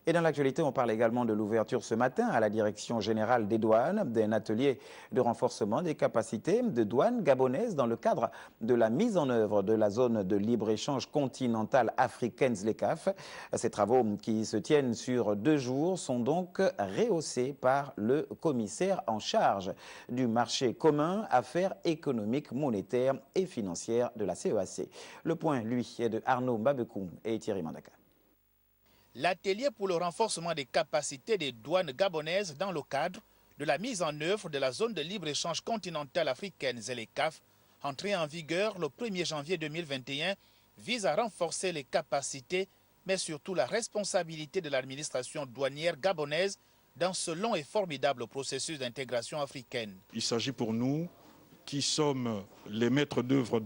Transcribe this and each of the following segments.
Et dans l'actualité, on parle également de l'ouverture ce matin à la Direction générale des douanes d'un atelier de renforcement des capacités de douane gabonaise dans le cadre de la mise en œuvre de la zone de libre-échange continentale africaine ZLECAf. Ces travaux qui se tiennent sur 2 jours sont donc rehaussés par le commissaire en charge du marché commun, affaires économiques, monétaires et financières de la CEAC. Le point, lui, est de Arnaud Mbabekou et Thierry Mandaka. L'atelier pour le renforcement des capacités des douanes gabonaises dans le cadre de la mise en œuvre de la zone de libre-échange continentale africaine ZLECAf, entrée en vigueur le 1er janvier 2021, vise à renforcer les capacités, mais surtout la responsabilité de l'administration douanière gabonaise dans ce long et formidable processus d'intégration africaine. Il s'agit pour nous, qui sommes les maîtres d'œuvre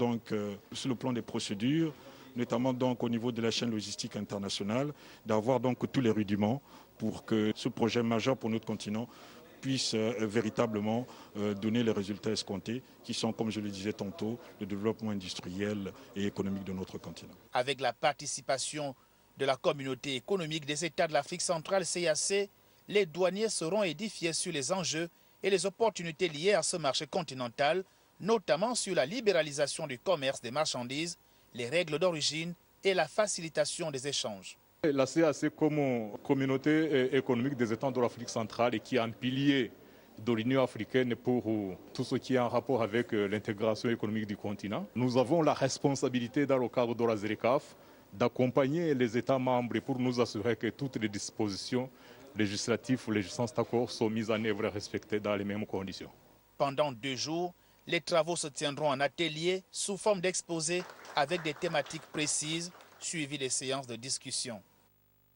sur le plan des procédures, notamment donc au niveau de la chaîne logistique internationale, d'avoir donc tous les rudiments pour que ce projet majeur pour notre continent puisse véritablement donner les résultats escomptés, qui sont, comme je le disais tantôt, le développement industriel et économique de notre continent. Avec la participation de la communauté économique des États de l'Afrique centrale, CEAC, les douaniers seront édifiés sur les enjeux et les opportunités liées à ce marché continental, notamment sur la libéralisation du commerce des marchandises, les règles d'origine et la facilitation des échanges. La CEAC comme communauté économique des États de l'Afrique centrale et qui est un pilier de l'Union africaine pour tout ce qui est en rapport avec l'intégration économique du continent. Nous avons la responsabilité dans le cadre de la ZLECAf d'accompagner les États membres pour nous assurer que toutes les dispositions législatives ou législations d'accord sont mises en œuvre et respectées dans les mêmes conditions. Pendant 2 jours, les travaux se tiendront en atelier sous forme d'exposés avec des thématiques précises, suivies des séances de discussion.